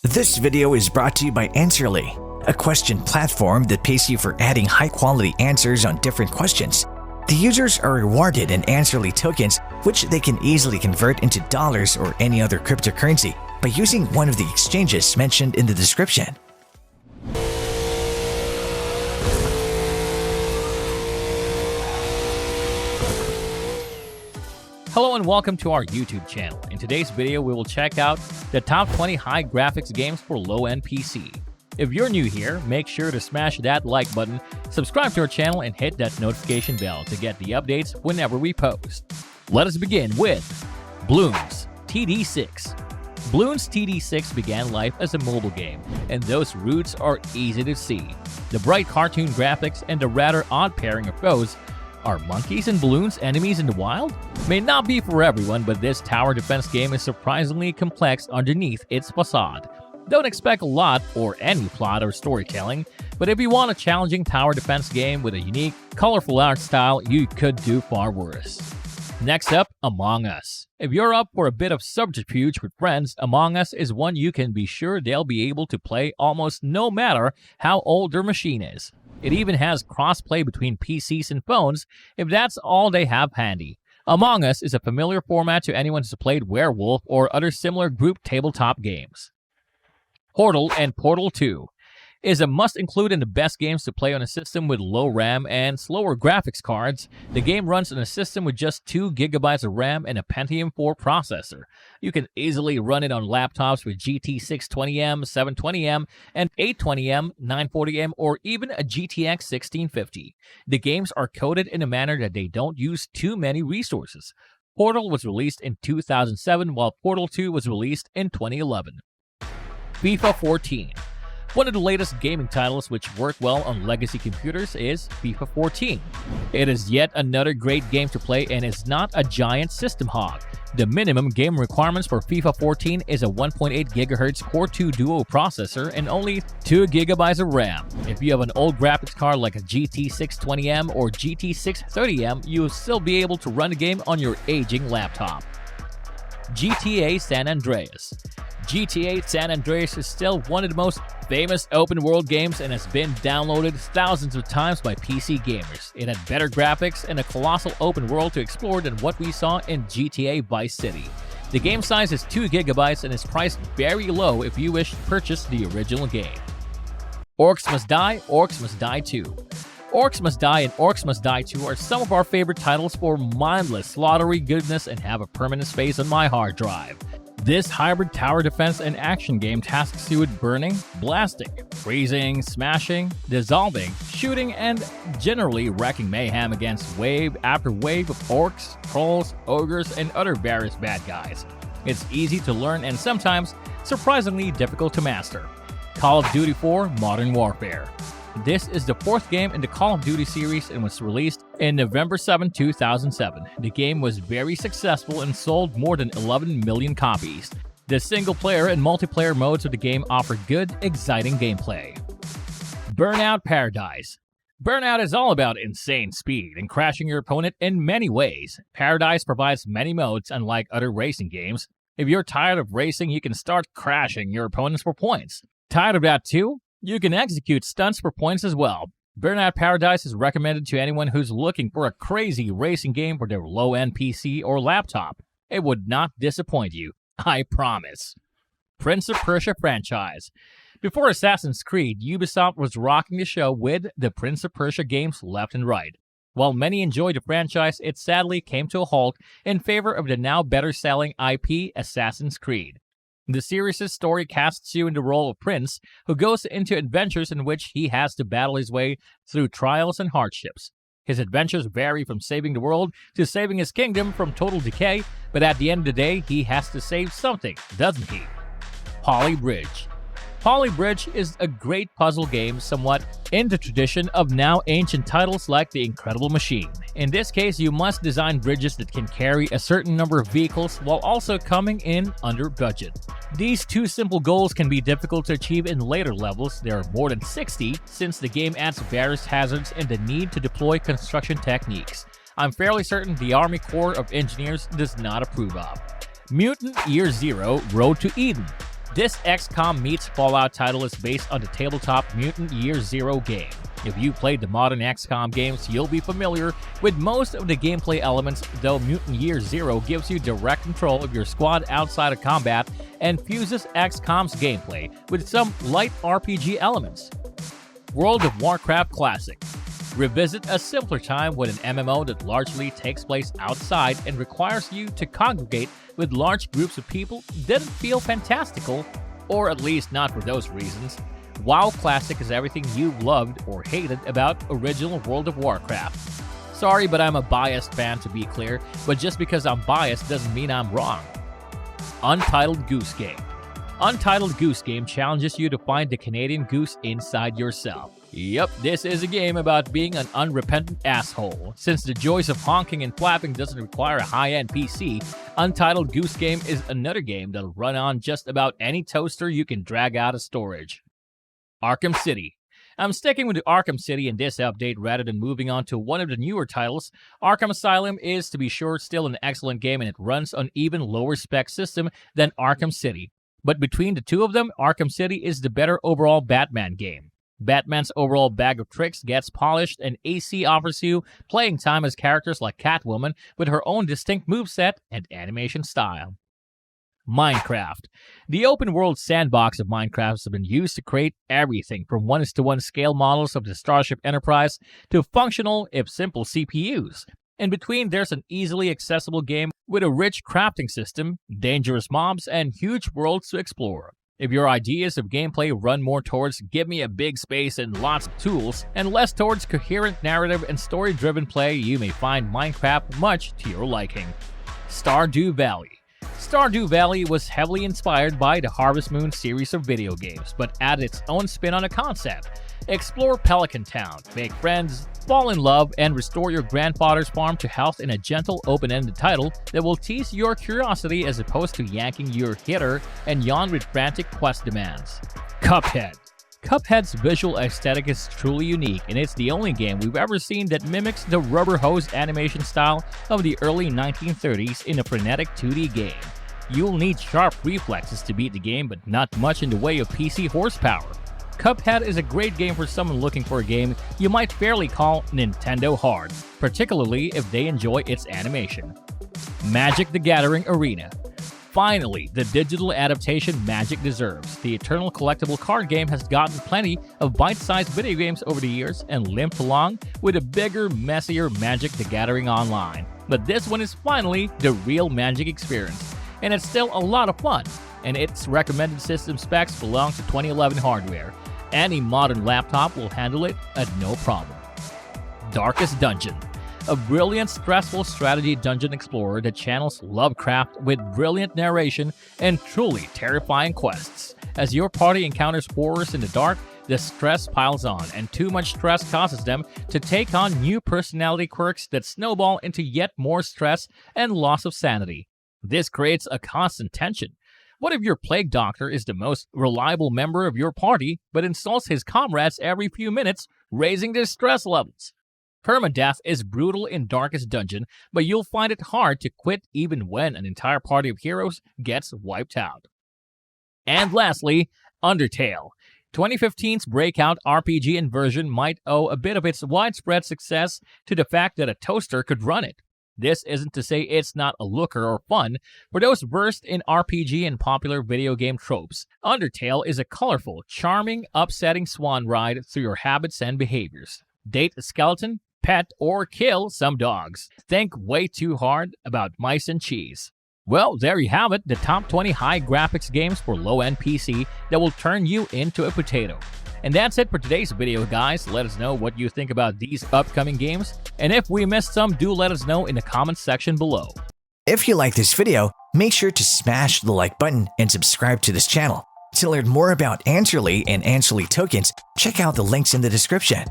This video is brought to you by Answerly, a question platform that pays you for adding high-quality answers on different questions. The users are rewarded in Answerly tokens, which they can easily convert into dollars or any other cryptocurrency by using one of the exchanges mentioned in the description. Hello and welcome to our YouTube channel. In today's video, we will check out the top 20 high graphics games for low-end PC. If you're new here, make sure to smash that like button, subscribe to our channel, and hit that notification bell to get the updates whenever we post. Let us begin with Bloons TD6. Bloons TD6 began life as a mobile game, and those roots are easy to see. The bright cartoon graphics and the rather odd pairing of foes. Are monkeys and balloons enemies in the wild? May not be for everyone, but this tower defense game is surprisingly complex underneath its facade. Don't expect a lot or any plot or storytelling, but if you want a challenging tower defense game with a unique, colorful art style, you could do far worse. Next up, Among Us. If you're up for a bit of subterfuge with friends, Among Us is one you can be sure they'll be able to play almost no matter how old their machine is. It even has cross-play between PCs and phones if that's all they have handy. Among Us is a familiar format to anyone who's played Werewolf or other similar group tabletop games. Portal and Portal 2 is a must-include in the best games to play on a system with low RAM and slower graphics cards. The game runs on a system with just 2 GB of RAM and a Pentium 4 processor. You can easily run it on laptops with GT 620M, 720M, and 820M, 940M, or even a GTX 1650. The games are coded in a manner that they don't use too many resources. Portal was released in 2007, while Portal 2 was released in 2011. FIFA 14. One of the latest gaming titles which work well on legacy computers is FIFA 14. It is yet another great game to play and is not a giant system hog. The minimum game requirements for FIFA 14 is a 1.8 GHz Core 2 Duo processor and only 2 GB of RAM. If you have an old graphics card like a GT 620M or GT 630M, you'll still be able to run the game on your aging laptop. GTA San Andreas. GTA San Andreas is still one of the most famous open-world games and has been downloaded thousands of times by PC gamers. It had better graphics and a colossal open world to explore than what we saw in GTA Vice City. The game size is 2 GB and is priced very low if you wish to purchase the original game. Orcs Must Die, Orcs Must Die 2. Orcs Must Die and Orcs Must Die 2 are some of our favorite titles for mindless, slaughtery goodness and have a permanent space on my hard drive. This hybrid tower defense and action game tasks you with burning, blasting, freezing, smashing, dissolving, shooting, and generally wreaking mayhem against wave after wave of orcs, trolls, ogres, and other various bad guys. It's easy to learn and sometimes surprisingly difficult to master. Call of Duty 4 Modern Warfare. This is the 4th game in the Call of Duty series and was released in November 7, 2007. The game was very successful and sold more than 11 million copies. The single-player and multiplayer modes of the game offer good, exciting gameplay. Burnout Paradise. Burnout is all about insane speed and crashing your opponent in many ways. Paradise provides many modes unlike other racing games. If you're tired of racing, you can start crashing your opponents for points. Tired of that too? You can execute stunts for points as well. Burnout Paradise is recommended to anyone who's looking for a crazy racing game for their low-end PC or laptop. It would not disappoint you, I promise. Prince of Persia franchise. Before Assassin's Creed, Ubisoft was rocking the show with the Prince of Persia games left and right. While many enjoyed the franchise, it sadly came to a halt in favor of the now better-selling IP Assassin's Creed. The series' story casts you in the role of Prince, who goes into adventures in which he has to battle his way through trials and hardships. His adventures vary from saving the world to saving his kingdom from total decay, but at the end of the day, he has to save something, doesn't he? Poly Bridge. Poly Bridge is a great puzzle game somewhat in the tradition of now ancient titles like The Incredible Machine. In this case, you must design bridges that can carry a certain number of vehicles while also coming in under budget. These two simple goals can be difficult to achieve in later levels. There are more than 60 since the game adds various hazards and the need to deploy construction techniques. I'm fairly certain the Army Corps of Engineers does not approve of. Mutant Year Zero Road to Eden. This XCOM meets Fallout title is based on the tabletop Mutant Year Zero game. If you played the modern XCOM games, you'll be familiar with most of the gameplay elements, though Mutant Year Zero gives you direct control of your squad outside of combat and fuses XCOM's gameplay with some light RPG elements. World of Warcraft Classic. Revisit a simpler time with an MMO that largely takes place outside and requires you to congregate with large groups of people didn't feel fantastical, or at least not for those reasons. WoW Classic is everything you loved or hated about original World of Warcraft. Sorry, but I'm a biased fan to be clear, but just because I'm biased doesn't mean I'm wrong. Untitled Goose Game. Untitled Goose Game challenges you to find the Canadian goose inside yourself. Yep, this is a game about being an unrepentant asshole. Since the joys of honking and flapping doesn't require a high-end PC, Untitled Goose Game is another game that'll run on just about any toaster you can drag out of storage. Arkham City. I'm sticking with the Arkham City in this update rather than moving on to one of the newer titles. Arkham Asylum is, to be sure, still an excellent game, and it runs on even lower spec system than Arkham City. But between the two of them, Arkham City is the better overall Batman game. Batman's overall bag of tricks gets polished, and AC offers you playing time as characters like Catwoman with her own distinct moveset and animation style. Minecraft. The open-world sandbox of Minecraft has been used to create everything from 1:1 scale models of the Starship Enterprise to functional, if simple, CPUs. In between, there's an easily accessible game with a rich crafting system, dangerous mobs, and huge worlds to explore. If your ideas of gameplay run more towards give me a big space and lots of tools, and less towards coherent narrative and story-driven play, you may find Minecraft much to your liking. Stardew Valley. Stardew Valley was heavily inspired by the Harvest Moon series of video games, but added its own spin on the concept. Explore Pelican Town, make friends, fall in love, and restore your grandfather's farm to health in a gentle, open-ended title that will tease your curiosity as opposed to yanking your hitter and yawn with frantic quest demands. Cuphead. Cuphead's visual aesthetic is truly unique, and it's the only game we've ever seen that mimics the rubber-hose animation style of the early 1930s in a frenetic 2D game. You'll need sharp reflexes to beat the game, but not much in the way of PC horsepower. Cuphead is a great game for someone looking for a game you might fairly call Nintendo hard, particularly if they enjoy its animation. Magic the Gathering Arena. Finally, the digital adaptation Magic deserves. The eternal collectible card game has gotten plenty of bite-sized video games over the years and limped along with a bigger, messier Magic the Gathering Online. But this one is finally the real Magic experience, and it's still a lot of fun, and its recommended system specs belong to 2011 hardware. Any modern laptop will handle it at no problem. Darkest Dungeon. A brilliant, stressful strategy dungeon explorer that channels Lovecraft with brilliant narration and truly terrifying quests. As your party encounters horrors in the dark, the stress piles on, and too much stress causes them to take on new personality quirks that snowball into yet more stress and loss of sanity. This creates a constant tension. What if your plague doctor is the most reliable member of your party, but insults his comrades every few minutes, raising their stress levels? Permadeath is brutal in Darkest Dungeon, but you'll find it hard to quit even when an entire party of heroes gets wiped out. And lastly, Undertale. 2015's breakout RPG inversion might owe a bit of its widespread success to the fact that a toaster could run it. This isn't to say it's not a looker or fun. For those versed in RPG and popular video game tropes, Undertale is a colorful, charming, upsetting swan ride through your habits and behaviors. Date a skeleton, pet, or kill some dogs. Think way too hard about mice and cheese. Well, there you have it, the top 20 high graphics games for low-end PC that will turn you into a potato. And that's it for today's video, guys. Let us know what you think about these upcoming games, and if we missed some, do let us know in the comments section below. If you like this video, make sure to smash the like button and subscribe to this channel. To learn more about Answerly and Answerly tokens, check out the links in the description.